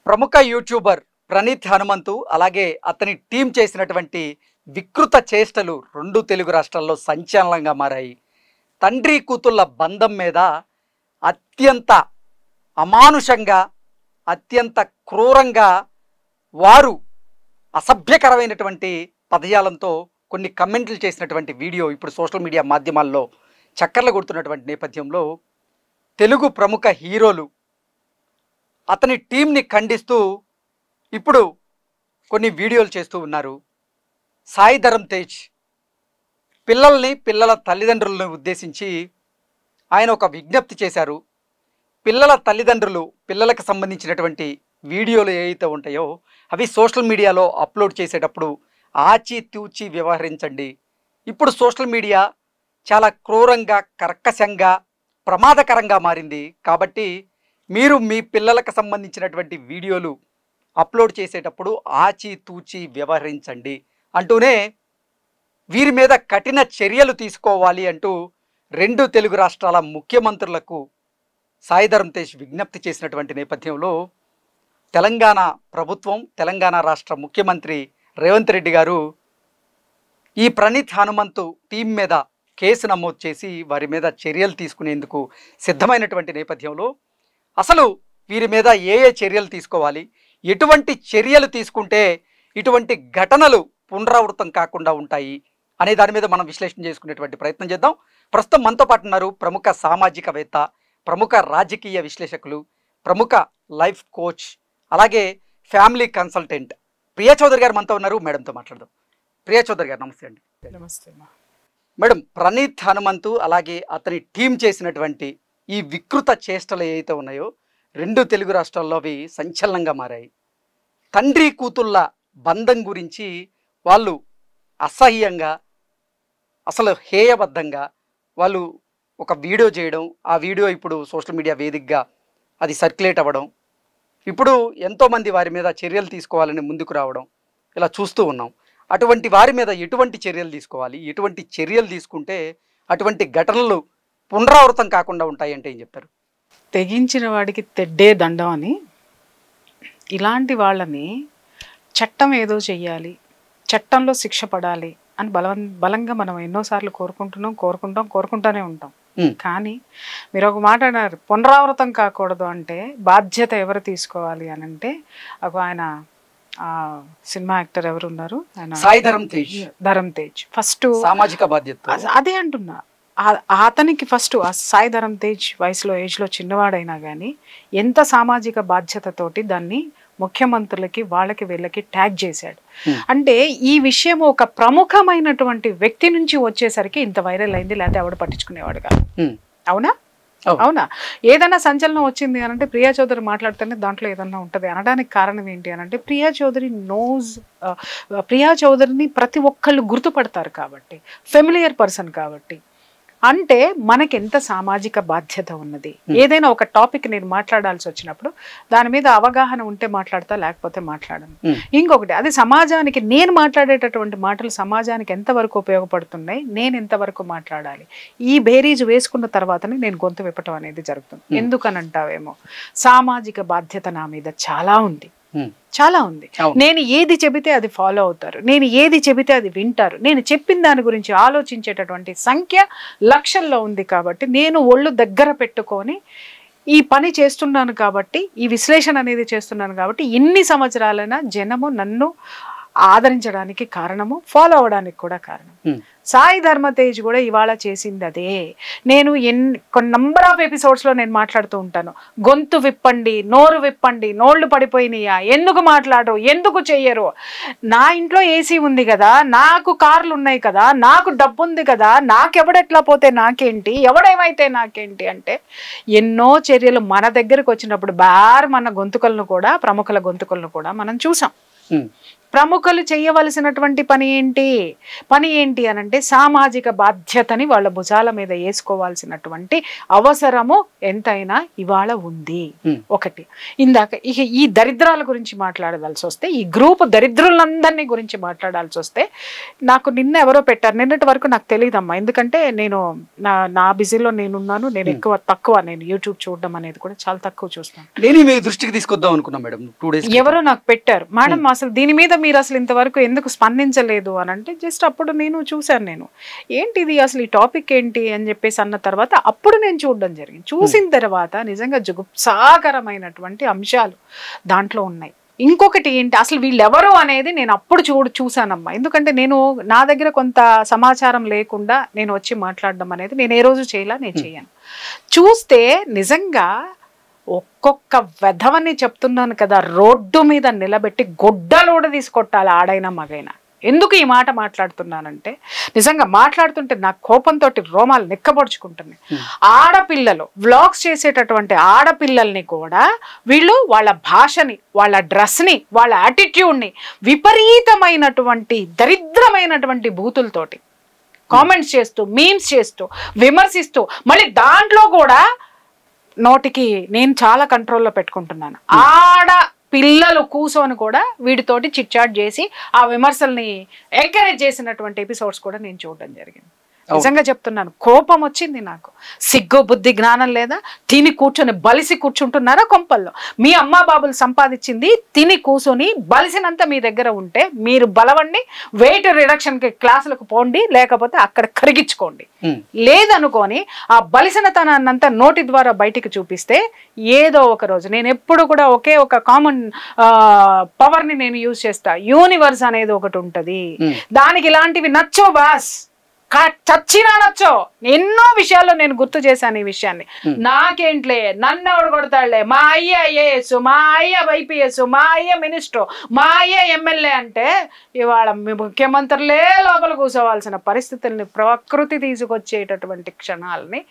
ప్రముఖ యూట్యూబర్ ప్రణీత్ హనుమంతు అలాగే అతని టీం చేసినటువంటి వికృత చేష్టలు రెండు తెలుగు రాష్ట్రాల్లో సంచలనంగా మారాయి. తండ్రి కూతుళ్ళ బంధం మీద అత్యంత అమానుషంగా అత్యంత క్రూరంగా వారు అసభ్యకరమైనటువంటి పదజాలంతో కొన్ని కమెంట్లు చేసినటువంటి వీడియో ఇప్పుడు సోషల్ మీడియా మాధ్యమాల్లో చక్కర్లు కొడుతున్నటువంటి నేపథ్యంలో తెలుగు ప్రముఖ హీరోలు అతని టీంని ఖండిస్తూ ఇప్పుడు కొన్ని వీడియోలు చేస్తూ ఉన్నారు. సాయి ధరమ్ తేజ్ పిల్లల తల్లిదండ్రులను ఉద్దేశించి ఆయన ఒక విజ్ఞప్తి చేశారు. పిల్లల తల్లిదండ్రులు పిల్లలకు సంబంధించినటువంటి వీడియోలు ఏవైతే ఉంటాయో అవి సోషల్ మీడియాలో అప్లోడ్ చేసేటప్పుడు ఆచితూచి వ్యవహరించండి. ఇప్పుడు సోషల్ మీడియా చాలా క్రూరంగా కర్కశంగా ప్రమాదకరంగా మారింది. కాబట్టి మీరు మీ పిల్లలకు సంబంధించినటువంటి వీడియోలు అప్లోడ్ చేసేటప్పుడు ఆచితూచి వ్యవహరించండి అంటూనే వీరి మీద కఠిన చర్యలు తీసుకోవాలి అంటూ రెండు తెలుగు రాష్ట్రాల ముఖ్యమంత్రులకు సాయి ధరమ్ తేజ్ విజ్ఞప్తి చేసినటువంటి నేపథ్యంలో తెలంగాణ ప్రభుత్వం తెలంగాణ రాష్ట్ర ముఖ్యమంత్రి రేవంత్ రెడ్డి గారు ఈ ప్రణీత్ హనుమంతు టీం మీద కేసు నమోదు చేసి వారి మీద చర్యలు తీసుకునేందుకు సిద్ధమైనటువంటి నేపథ్యంలో అసలు వీరి మీద ఏ చర్యలు తీసుకోవాలి, ఎటువంటి చర్యలు తీసుకుంటే ఇటువంటి ఘటనలు పునరావృతం కాకుండా ఉంటాయి అనే దాని మీద మనం విశ్లేషణ చేసుకునేటువంటి ప్రయత్నం చేద్దాం. ప్రస్తుతం మనతో పాటు ఉన్నారు ప్రముఖ సామాజికవేత్త, ప్రముఖ రాజకీయ విశ్లేషకులు, ప్రముఖ లైఫ్ కోచ్ అలాగే ఫ్యామిలీ కన్సల్టెంట్ ప్రియా చౌదరి గారు మనతో ఉన్నారు. మేడంతో మాట్లాడదాం. ప్రియా చౌదరి గారు నమస్తే అండి. నమస్తే మేడం, ప్రణీత్ హనుమంతు అలాగే అతని టీం చేసినటువంటి ఈ వికృత చేష్టలు ఏవైతే ఉన్నాయో రెండు తెలుగు రాష్ట్రాల్లో అవి సంచలనంగా మారాయి. తండ్రి కూతుళ్ళ బంధం గురించి వాళ్ళు అసహ్యంగా అసలు హేయబద్ధంగా వాళ్ళు ఒక వీడియో చేయడం, ఆ వీడియో ఇప్పుడు సోషల్ మీడియా వేదికగా అది సర్క్యులేట్ అవ్వడం, ఇప్పుడు ఎంతోమంది వారి మీద చర్యలు తీసుకోవాలని ముందుకు రావడం ఇలా చూస్తూ ఉన్నాం. అటువంటి వారి మీద ఎటువంటి చర్యలు తీసుకోవాలి, ఎటువంటి చర్యలు తీసుకుంటే అటువంటి ఘటనలు పునరావృతం కాకుండా ఉంటాయి అంటే ఏం చెప్తారు? తెగించిన వాడికి తెడ్డే దండం అని, ఇలాంటి వాళ్ళని చట్టం ఏదో చెయ్యాలి, చట్టంలో శిక్ష పడాలి అని బలంగా మనం ఎన్నోసార్లు కోరుకుంటూనే ఉంటాం. కానీ మీరు ఒక మాట అన్నారు, పునరావృతం కాకూడదు అంటే బాధ్యత ఎవరు తీసుకోవాలి అని అంటే ఆయన సినిమా యాక్టర్ ఎవరు ఉన్నారు, సాయి ధరమ్ తేజ్ ఫస్ట్ సామాజిక బాధ్యత అదే అంటున్నా. అతనికి ఫస్ట్ సాయి ధరమ్ తేజ్ ఏజ్లో చిన్నవాడైనా కానీ ఎంత సామాజిక బాధ్యతతోటి దాన్ని ముఖ్యమంత్రులకి వాళ్ళకి వీళ్ళకి ట్యాగ్ చేశాడు. అంటే ఈ విషయం ఒక ప్రముఖమైనటువంటి వ్యక్తి నుంచి వచ్చేసరికి ఇంత వైరల్ అయింది, లేకపోతే ఎవడు పట్టించుకునేవాడు కాదు. అవునా? ఏదైనా సంచలనం వచ్చింది అని అంటే ప్రియా చౌదరి మాట్లాడితేనే దాంట్లో ఏదన్నా ఉంటుంది అనడానికి కారణం ఏంటి అని అంటే ప్రియా చౌదరిని ప్రతి ఒక్కళ్ళు గుర్తుపడతారు కాబట్టి, ఫెమిలియర్ పర్సన్ కాబట్టి. అంటే మనకి ఎంత సామాజిక బాధ్యత ఉన్నది. ఏదైనా ఒక టాపిక్ నేను మాట్లాడాల్సి వచ్చినప్పుడు దాని మీద అవగాహన ఉంటే మాట్లాడతా, లేకపోతే మాట్లాడను. ఇంకొకటి, అది సమాజానికి నేను మాట్లాడేటటువంటి మాటలు సమాజానికి ఎంతవరకు ఉపయోగపడుతున్నాయి, నేను ఎంతవరకు మాట్లాడాలి, ఈ బేరీజు వేసుకున్న తర్వాతనే నేను గొంతు విప్పటం అనేది జరుగుతుంది. ఎందుకనంటావేమో సామాజిక బాధ్యత నా మీద చాలా ఉంది. నేను ఏది చెబితే అది ఫాలో అవుతారు, నేను ఏది చెబితే అది వింటారు. నేను చెప్పిన దాని గురించి ఆలోచించేటటువంటి సంఖ్య లక్షల్లో ఉంది. కాబట్టి నేను ఒళ్ళు దగ్గర పెట్టుకొని ఈ పని చేస్తున్నాను, కాబట్టి ఈ విశ్లేషణ అనేది చేస్తున్నాను. కాబట్టి ఇన్ని సంవత్సరాలైనా జనము నన్ను ఆదరించడానికి కారణము, ఫాలో అవడానికి కూడా కారణం. సాయి ధరమ్ తేజ్ కూడా ఇవాళ చేసింది అదే. నేను కొన్ని నంబర్ ఆఫ్ ఎపిసోడ్స్లో నేను మాట్లాడుతూ ఉంటాను, గొంతు విప్పండి, నోరు విప్పండి, నోళ్ళు పడిపోయినాయా, ఎందుకు మాట్లాడరు, ఎందుకు చెయ్యరు, నా ఇంట్లో ఏసీ ఉంది కదా, నాకు కార్లు ఉన్నాయి కదా, నాకు డబ్బు ఉంది కదా, నాకెవడెట్లా పోతే నాకేంటి, ఎవడేమైతే నాకేంటి అంటే ఎన్నో చర్యలు మన దగ్గరకు వచ్చినప్పుడు మన గొంతుకలను కూడా, ప్రముఖుల గొంతుకలను కూడా మనం చూసాం. ప్రముఖులు చేయవలసినటువంటి పని ఏంటి అనంటే సామాజిక బాధ్యతని వాళ్ళ భుజాల మీద వేసుకోవాల్సినటువంటి అవసరము ఎంతైనా ఇవాళ ఉంది. ఒకటి ఇందాక ఇక ఈ దరిద్రాల గురించి మాట్లాడవలసి వస్తే, ఈ గ్రూప్ దరిద్రులందరినీ గురించి మాట్లాడాల్సి వస్తే, నాకు నిన్న ఎవరో పెట్టారు, నిన్నటి వరకు నాకు తెలియదమ్మా, ఎందుకంటే నేను నా బిజీలో నేనున్నాను, నేను తక్కువ నేను యూట్యూబ్ చూడడం అనేది కూడా చాలా తక్కువ చూస్తాను. నేను మీ దృష్టికి తీసుకొద్దాం అనుకున్నా మేడం 2 days. ఎవరో నాకు పెట్టారు, మేడం అసలు దీని మీద మీరు అసలు ఇంతవరకు ఎందుకు స్పందించలేదు అని అంటే, జస్ట్ అప్పుడు నేను చూశాను, నేను ఏంటిది అసలు ఈ టాపిక్ ఏంటి అని చెప్పేసి అన్న తర్వాత అప్పుడు నేను చూడడం జరిగింది. చూసిన తర్వాత నిజంగా జుగుప్సాకరమైనటువంటి అంశాలు దాంట్లో ఉన్నాయి. ఇంకొకటి ఏంటి, అసలు వీళ్ళెవరు అనేది నేను అప్పుడు చూశానమ్మా. ఎందుకంటే నేను నా దగ్గర కొంత సమాచారం లేకుండా నేను వచ్చి మాట్లాడడం అనేది నేను ఏ రోజు నేను చేయను. చూస్తే నిజంగా ఒక్కొక్క వెధవని చెప్తున్నాను కదా, రోడ్డు మీద నిలబెట్టి గుడ్డలోడ తీసుకొట్టాలి ఆడైనా మగైనా. ఎందుకు ఈ మాట మాట్లాడుతున్నానంటే, నిజంగా మాట్లాడుతుంటే నా కోపంతో రోమాలు నిక్కబొడుచుకుంటున్నాయి. ఆడపిల్లలు వ్లాగ్స్ చేసేటటువంటి ఆడపిల్లల్ని కూడా వీళ్ళు వాళ్ళ భాషని, వాళ్ళ డ్రెస్ని, వాళ్ళ యాటిట్యూడ్ని విపరీతమైనటువంటి దరిద్రమైనటువంటి బూతులతోటి కామెంట్స్ చేస్తూ, మీమ్స్ చేస్తూ, విమర్శిస్తూ, మళ్ళీ దాంట్లో కూడా నోటికి నేను చాలా కంట్రోల్లో పెట్టుకుంటున్నాను. ఆడ పిల్లలు కూర్చొని కూడా వీటితోటి చిట్ చాట్ చేసి ఆ విమర్శల్ని ఎంకరేజ్ చేసినటువంటి ఎపిసోడ్స్ కూడా నేను చూడడం జరిగింది. నిజంగా చెప్తున్నాను, కోపం వచ్చింది నాకు. సిగ్గు బుద్ధి జ్ఞానం లేదా? తిని కూర్చొని బలిసి కూర్చుంటున్నారా కొంపల్లో? మీ అమ్మా బాబులు సంపాదించింది తిని కూర్చొని బలిసినంత మీ దగ్గర ఉంటే మీరు బలవండి, వెయిట్ రిడక్షన్కి క్లాసులకు పోండి, లేకపోతే అక్కడ కరిగించుకోండి. లేదనుకొని ఆ బలిసినతనాన్నంతా నోటి ద్వారా బయటికి చూపిస్తే ఏదో ఒక రోజు, నేను ఎప్పుడు కూడా ఒకే ఒక కామన్ పవర్ని నేను యూజ్ చేస్తా, యూనివర్స్ అనేది ఒకటి ఉంటది. దానికి ఇలాంటివి నచ్చో బాస్, చచ్చినా నచ్చో. ఎన్నో విషయాల్లో నేను గుర్తు చేశాను ఈ విషయాన్ని. నాకేంట్లే, నన్ను ఎవడు కొడతాడులే, మా అయ్య ఐఏఎస్, మా అయ్య ఐపీఎస్, మా అయ్య మినిస్టర్, మా అయ్య ఎమ్మెల్యే అంటే ఇవాళ ముఖ్యమంత్రులే లోపల కూర్చోవాల్సిన పరిస్థితుల్ని ప్రకృతి తీసుకొచ్చేటటువంటి క్షణాలని,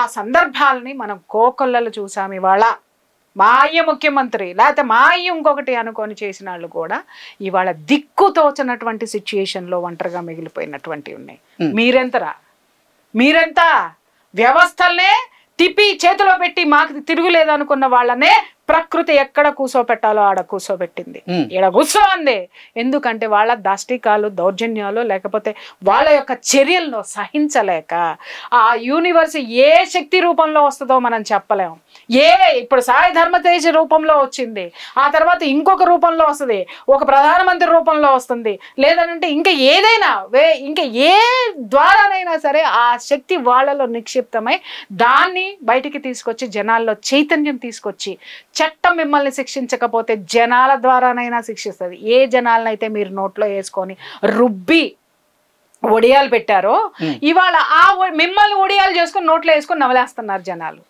ఆ సందర్భాలని మనం కోకొల్లలు చూసాం. ఇవాళ మా అయ్య ముఖ్యమంత్రి, లేకపోతే మా అయ్య ఇంకొకటి అనుకొని చేసిన వాళ్ళు కూడా ఇవాళ దిక్కుతోచనటువంటి సిచ్యుయేషన్లో ఒంటరిగా మిగిలిపోయినటువంటి ఉన్నాయి. మీరెంత వ్యవస్థల్నే తిప్పి చేతిలో పెట్టి మాకు తిరుగులేదు అనుకున్న వాళ్ళనే ప్రకృతి ఎక్కడ కూర్చోపెట్టాలో ఆడ కూర్చోబెట్టింది, ఈడ కూర్చోంది. ఎందుకంటే వాళ్ళ దాష్టికాలు, దౌర్జన్యాలు, లేకపోతే వాళ్ళ యొక్క చర్యలను సహించలేక ఆ యూనివర్స్ ఏ శక్తి రూపంలో వస్తుందో మనం చెప్పలేము. ఇప్పుడు సాయి ధర్మతేజ రూపంలో వచ్చింది, ఆ తర్వాత ఇంకొక రూపంలో వస్తుంది, ఒక ప్రధానమంత్రి రూపంలో వస్తుంది, లేదంటే ఇంకా ఏదైనా ఇంకా ఏ ద్వారానైనా సరే ఆ శక్తి వాళ్ళలో నిక్షిప్తమై దాన్ని బయటికి తీసుకొచ్చి జనాల్లో చైతన్యం తీసుకొచ్చి, చట్టం మిమ్మల్ని శిక్షించకపోతే జనాల ద్వారానైనా శిక్షిస్తుంది. ఏ జనాలనైతే మీరు నోట్లో వేసుకొని రుబ్బి ఒడియాలు పెట్టారో ఇవాళ ఆ మిమ్మల్ని ఒడియాలు చేసుకొని నోట్లో వేసుకొని నవలేస్తున్నారు జనాలు.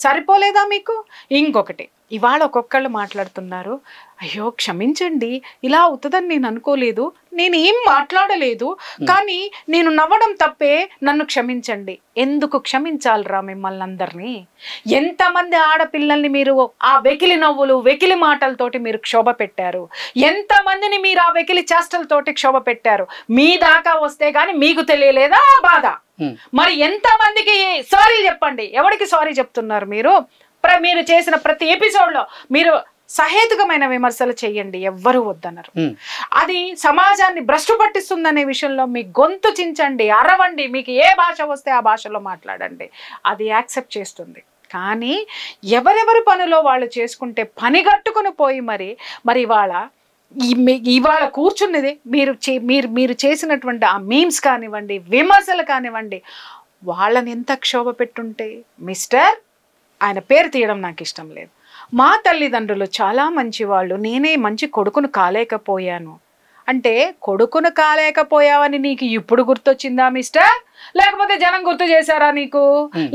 సరిపోలేదా మీకు? ఇంకొకటి, ఇవాళ ఒక్కొక్కళ్ళు మాట్లాడుతున్నారు, అయ్యో క్షమించండి, ఇలా అవుతుందని నేను అనుకోలేదు, నేను ఏం మాట్లాడలేదు, కానీ నేను నవ్వడం తప్పే, నన్ను క్షమించండి. ఎందుకు క్షమించాలిరా మిమ్మల్ని అందరినీ? ఎంతమంది ఆడపిల్లల్ని మీరు ఆ వెకిలి నవ్వులు, వెకిలి మాటలతోటి మీరు క్షోభ పెట్టారు? ఎంతమందిని మీరు ఆ వెకిలి చేష్టలతోటి క్షోభ పెట్టారు? మీ దాకా వస్తే గాని మీకు తెలియలేదా ఆ బాధ? మరి ఎంతమందికి సారీ చెప్పండి. ఎవరికి సారీ చెప్తున్నారు మీరు? మీరు చేసిన ప్రతి ఎపిసోడ్లో మీరు సహేతుకమైన విమర్శలు చేయండి, ఎవ్వరూ వద్దన్నారు. అది సమాజాన్ని భ్రష్టు పట్టిస్తుందనే విషయంలో మీ గొంతు చించండి, అరవండి, మీకు ఏ భాష వస్తే ఆ భాషలో మాట్లాడండి, అది యాక్సెప్ట్ చేస్తుంది. కానీ ఎవరెవరి పనిలో వాళ్ళు చేసుకుంటే పనిగట్టుకుని పోయి మరి ఇవాళ కూర్చున్నది మీరు చేసినటువంటి ఆ మీమ్స్ కానివ్వండి, విమర్శలు కానివ్వండి, వాళ్ళని ఎంత క్షోభ పెట్టుంటే. మిస్టర్, ఆయన పేరు తీయడం నాకు ఇష్టం లేదు, మా తల్లిదండ్రులు చాలా మంచివాళ్ళు, నేనే మంచి కొడుకును కాలేకపోయాను అంటే, కొడుకును కాలేకపోయావని నీకు ఇప్పుడు గుర్తొచ్చిందా మిస్టర్? లేకపోతే జనం గుర్తు చేశారా నీకు?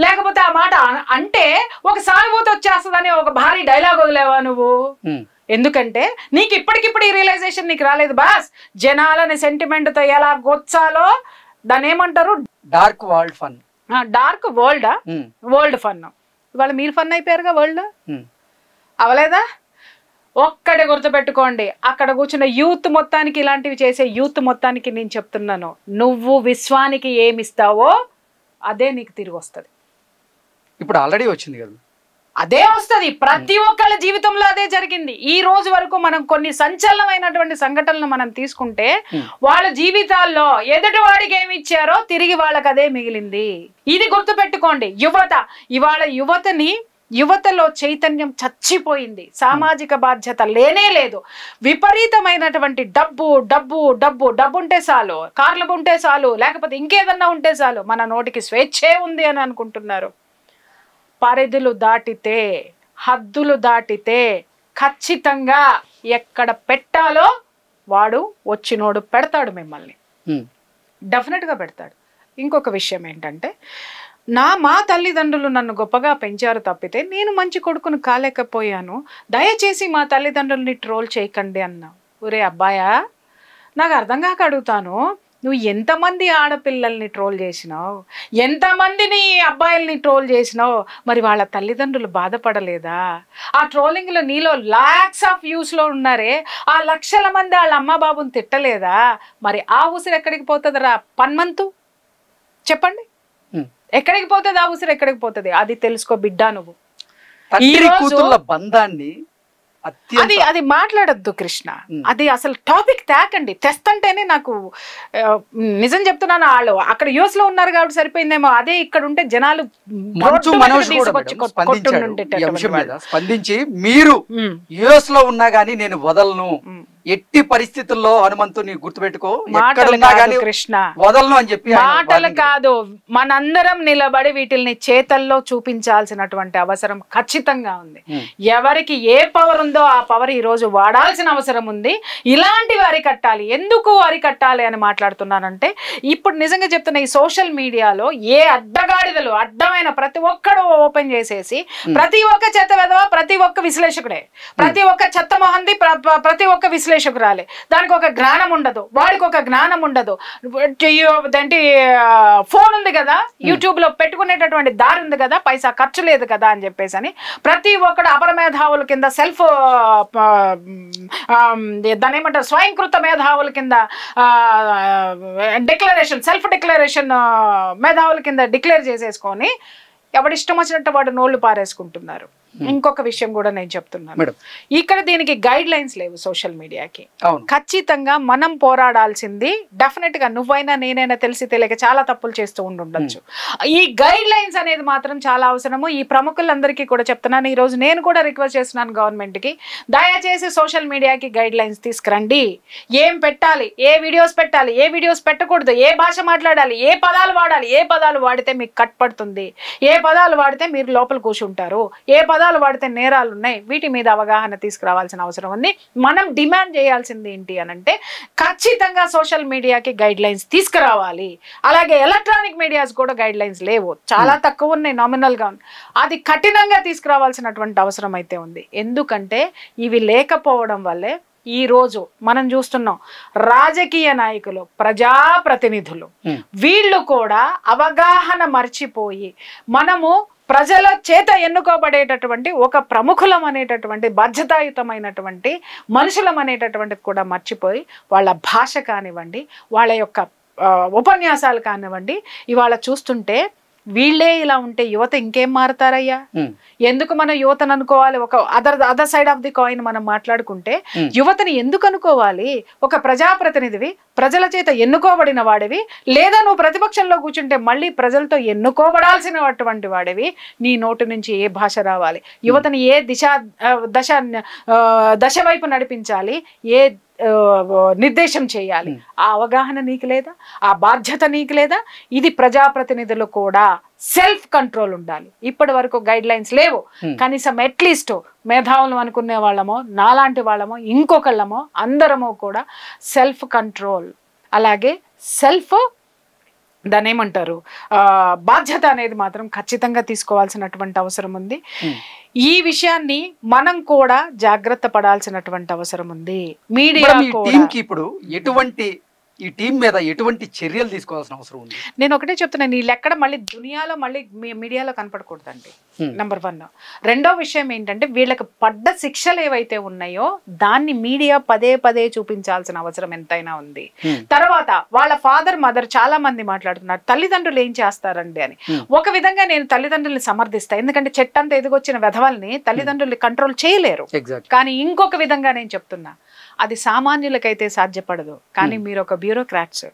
లేకపోతే ఆ మాట అంటే ఒక సానుభూతి వచ్చేస్తుందని ఒక భారీ డైలాగ్ వదిలేవా నువ్వు? ఎందుకంటే నీకు ఇప్పటికిప్పుడు ఈ రియలైజేషన్ నీకు రాలేదు బాస్. జనాలని సెంటిమెంట్తో ఎలా గొచ్చాలో దాన్ని ఏమంటారు? Dark world fun. Dark world fun. ఇవాళ మీరు ఫన్ అయిపోయారుగా, వరల్డ్ అవలేదా? ఒక్కడే గుర్తుపెట్టుకోండి, అక్కడ కూర్చున్న యూత్ మొత్తానికి, ఇలాంటివి చేసే యూత్ మొత్తానికి నేను చెప్తున్నాను, నువ్వు విశ్వానికి ఏమిస్తావో అదే నీకు తిరిగి వస్తుంది. ఇప్పుడు ఆల్రెడీ వచ్చింది కదా, అదే వస్తుంది. ప్రతి ఒక్కళ్ళ జీవితంలో అదే జరిగింది. ఈ రోజు వరకు మనం కొన్ని సంచలనమైనటువంటి సంఘటనలు మనం తీసుకుంటే వాళ్ళ జీవితాల్లో ఎదుటి వాడికి ఏమి ఇచ్చారో తిరిగి వాళ్ళకి అదే మిగిలింది. ఇది గుర్తుపెట్టుకోండి. ఇవాళ యువతలో చైతన్యం చచ్చిపోయింది. సామాజిక బాధ్యత లేనే లేదు. విపరీతమైనటువంటి డబ్బు ఉంటే చాలు, కార్లు ఉంటే చాలు, లేకపోతే ఇంకేదన్నా ఉంటే చాలు, మన నోటికి స్వేచ్ఛే ఉంది అని అనుకుంటున్నారు. పరిధులు దాటితే, హద్దులు దాటితే ఖచ్చితంగా ఎక్కడ పెట్టాలో వాడు వచ్చినోడు పెడతాడు, మిమ్మల్ని డెఫినెట్గా పెడతాడు. ఇంకొక విషయం ఏంటంటే, మా తల్లిదండ్రులు నన్ను గొప్పగా పెంచారు తప్పితే నేను మంచి కొడుకును కాలేకపోయాను, దయచేసి మా తల్లిదండ్రుల్ని ట్రోల్ చేయకండి అన్నా. ఒరే అబ్బాయా, నాకు అర్థం కాక అడుగుతాను, నువ్వు ఎంతమంది ఆడపిల్లల్ని ట్రోల్ చేసినావు, ఎంతమందిని అబ్బాయిల్ని ట్రోల్ చేసినావు, మరి వాళ్ళ తల్లిదండ్రులు బాధపడలేదా? ఆ ట్రోలింగ్లో నీలో లాక్స్ ఆఫ్ వ్యూస్లో ఉన్నారే, ఆ లక్షల మంది వాళ్ళ అమ్మ బాబుని తిట్టలేదా? మరి ఆ ఉసిరు ఎక్కడికి పోతుంది రా పన్మంతు? చెప్పండి, ఎక్కడికి పోతుంది ఆ ఉసిరు? ఎక్కడికి పోతుంది? అది తెలుసుకో బిడ్డా. నువ్వు బంధాన్ని అది మాట్లాడద్దు కృష్ణ, అది అసలు టాపిక్ తేకండి. తెస్తంటేనే నాకు నిజం చెప్తున్నాను, వాళ్ళు అక్కడ యుఎస్ లో ఉన్నారు కాబట్టి సరిపోయిందేమో, అదే ఇక్కడ ఉంటే జనాలు స్పందించి మీరు యుఎస్ లో ఉన్నా గానీ నేను వదలను, ఎట్టి పరిస్థితుల్లో హనుమంతుని గుర్తుపెట్టుకో, కృష్ణ వదలను అని చెప్పి. మాటలు కాదు, మనందరం నిలబడి వీటిల్ని చేతల్లో చూపించాల్సినటువంటి అవసరం ఖచ్చితంగా ఉంది. ఎవరికి ఏ పవర్ ఉందో ఆ పవర్ ఈ రోజు వాడాల్సిన అవసరం ఉంది. ఇలాంటివి అరికట్టాలి. ఎందుకు అరికట్టాలి అని మాట్లాడుతున్నానంటే, ఇప్పుడు నిజంగా చెప్తున్నా, ఈ సోషల్ మీడియాలో ఏ అడ్డగాడిదలు, అడ్డమైన ప్రతి ఒక్కడు ఓపెన్ చేసేసి, ప్రతి ఒక్క చెత్త వెధవ, ప్రతి ఒక్క విశ్లేషకుడే, ప్రతి ఒక్క చెత్త మొహంది, ప్రతి ఒక్క విశ్లేషకురాలే, దానికి ఒక జ్ఞానం ఉండదు, వాడికి ఒక జ్ఞానం ఉండదు. ఏంటి ఫోన్ ఉంది కదా, యూట్యూబ్ లో పెట్టుకునేటటువంటి దారి ఉంది కదా, పైసా ఖర్చు లేదు కదా అని చెప్పేసి అని ప్రతి ఒక్కడు అపరమేధావుల కింద, దాని ఏమంటారు, స్వయంకృత మేధావుల కింద సెల్ఫ్ డిక్లరేషన్ మేధావుల కింద డిక్లేర్ చేసేసుకొని ఎవడిష్టం వచ్చినట్టు వాడు నోళ్లు పారేసుకుంటున్నారు. ఇంకొక విషయం కూడా నేను చెప్తున్నాను, ఇక్కడ దీనికి గైడ్ లైన్స్ లేవు సోషల్ మీడియాకి. ఖచ్చితంగా మనం పోరాడాల్సింది, డెఫినెట్ గా నువ్వైనా నేనైనా తెలిసి తెలియక చాలా తప్పులు చేస్తూ ఉండొచ్చు. ఈ గైడ్ లైన్స్ అనేది మాత్రం చాలా అవసరము. ఈ ప్రముఖులందరికీ కూడా చెప్తున్నాను, ఈ రోజు నేను కూడా రిక్వెస్ట్ చేస్తున్నాను గవర్నమెంట్ కి, దయచేసి సోషల్ మీడియాకి గైడ్ లైన్స్ తీసుకురండి. ఏం పెట్టాలి, ఏ వీడియోస్ పెట్టాలి, ఏ వీడియోస్ పెట్టకూడదు, ఏ భాష మాట్లాడాలి, ఏ పదాలు వాడాలి, ఏ పదాలు వాడితే మీకు కట్ పడుతుంది, ఏ పదాలు వాడితే మీరు లోపల కూర్చుంటారు, ఏ పదాలు వాడితే నేరాలు ఉన్నాయి, వీటి మీద అవగాహన తీసుకురావాల్సిన అవసరం ఉంది. మనం డిమాండ్ చేయాల్సింది ఏంటి అనంటే, ఖచ్చితంగా సోషల్ మీడియాకి గైడ్ లైన్స్ తీసుకురావాలి. అలాగే ఎలక్ట్రానిక్ మీడియాస్ కూడా గైడ్ లైన్స్ లేవు, చాలా తక్కువ ఉన్నాయి, నామినల్ గా ఉంది. అది కఠినంగా తీసుకురావాల్సినటువంటి అవసరం అయితే ఉంది. ఎందుకంటే ఇవి లేకపోవడం వల్లే ఈ రోజు మనం చూస్తున్నాం, రాజకీయ నాయకులు, ప్రజాప్రతినిధులు, వీళ్ళు కూడా అవగాహన మర్చిపోయి, మనము ప్రజల చేత ఎన్నుకోబడేటటువంటి ఒక ప్రముఖులం అనేటటువంటి బాధ్యతాయుతమైనటువంటి మనుషులం అనేటటువంటిది కూడా మర్చిపోయి, వాళ్ళ భాష కానివ్వండి, వాళ్ళ యొక్క ఉపన్యాసాలు కానివ్వండి, ఇవాళ చూస్తుంటే వీళ్ళే ఇలా ఉంటే యువత ఇంకేం మారుతారయ్యా? ఎందుకు మనం యువతను అనుకోవాలి? ఒక other side of the coin మనం మాట్లాడుకుంటే యువతని ఎందుకు అనుకోవాలి? ఒక ప్రజాప్రతినిధివి, ప్రజల చేత ఎన్నుకోబడిన వాడివి, లేదా నువ్వు ప్రతిపక్షంలో కూర్చుంటే మళ్ళీ ప్రజలతో ఎన్నుకోబడాల్సినటువంటి వాడివి, నీ నోటి నుంచి ఏ భాష రావాలి? యువతని ఏ దశ వైపు నడిపించాలి, ఏ నిర్దేశం చేయాలి, ఆ అవగాహన నీకు లేదా? ఆ బాధ్యత నీకు లేదా? ఇది ప్రజాప్రతినిధులు కూడా సెల్ఫ్ కంట్రోల్ ఉండాలి. ఇప్పటి వరకు గైడ్ లైన్స్ లేవు. కనీసం అట్లీస్ట్ మేధావులు అనుకునే వాళ్ళమో, నాలాంటి వాళ్ళమో, ఇంకొకళ్ళమో, అందరమో కూడా సెల్ఫ్ కంట్రోల్, అలాగే సెల్ఫ్ దాన్ని ఏమంటారు, బాధ్యత అనేది మాత్రం ఖచ్చితంగా తీసుకోవాల్సినటువంటి అవసరం ఉంది. ఈ విషయాన్ని మనం కూడా జాగ్రత్త పడాల్సినటువంటి అవసరం ఉంది. మీడియా ఇప్పుడు ఎటువంటి ఈ టీం మీద ఎటువంటి చర్యలు తీసుకోవాల్సిన అవసరం ఉంది? నేను ఒకటే చెప్తున్నాను, వీళ్ళెక్కడ మళ్ళీ దునియాలో మళ్ళీ మీడియాలో కనపడకూడదండి. నంబర్ 1. రెండో విషయం ఏంటంటే వీళ్ళకి పడ్డ శిక్షలు ఏవైతే ఉన్నాయో దాన్ని మీడియా పదే పదే చూపించాల్సిన అవసరం ఎంతైనా ఉంది. తర్వాత వాళ్ళ ఫాదర్ మదర్ చాలా మంది మాట్లాడుతున్నారు తల్లిదండ్రులు ఏం చేస్తారండి అని. ఒక విధంగా నేను తల్లిదండ్రుల్ని సమర్థిస్తాను, ఎందుకంటే చెట్టంతా ఎదుగొచ్చిన వెధవల్ని తల్లిదండ్రుల్ని కంట్రోల్ చేయలేరు. కానీ ఇంకొక విధంగా నేను చెప్తున్నా, అది సామాన్యులకైతే సాధ్యపడదు. కానీ మీరు ఒక బ్యూరోక్రాట్స్,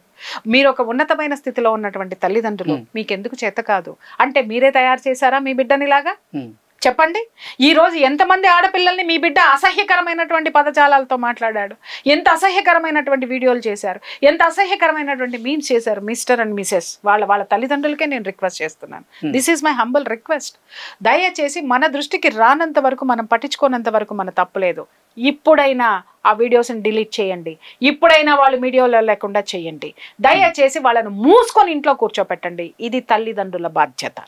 మీరు ఒక ఉన్నతమైన స్థితిలో ఉన్నటువంటి తల్లిదండ్రులు, మీకెందుకు చేత కాదు అంటే మీరే తయారు చేశారా మీ బిడ్డనిలాగా? చెప్పండి. ఈ రోజు ఎంతమంది ఆడపిల్లల్ని మీ బిడ్డ అసహ్యకరమైనటువంటి పదజాలాలతో మాట్లాడాడు, ఎంత అసహ్యకరమైనటువంటి వీడియోలు చేశారు, ఎంత అసహ్యకరమైనటువంటి మీమ్స్ చేశారు. మిస్టర్ అండ్ మిసెస్ వాళ్ళ తల్లిదండ్రులకే నేను రిక్వెస్ట్ చేస్తున్నాను. This is my humble request. దయచేసి మన దృష్టికి రానంత వరకు, మనం పట్టించుకోనంత వరకు మన తప్పులేదు. ఇప్పుడైనా ఆ వీడియోస్ని డిలీట్ చేయండి, ఇప్పుడైనా వాళ్ళు మీడియాలో లేకుండా చేయండి. దయచేసి వాళ్ళను మూసుకొని ఇంట్లో కూర్చోపెట్టండి. ఇది తల్లిదండ్రుల బాధ్యత.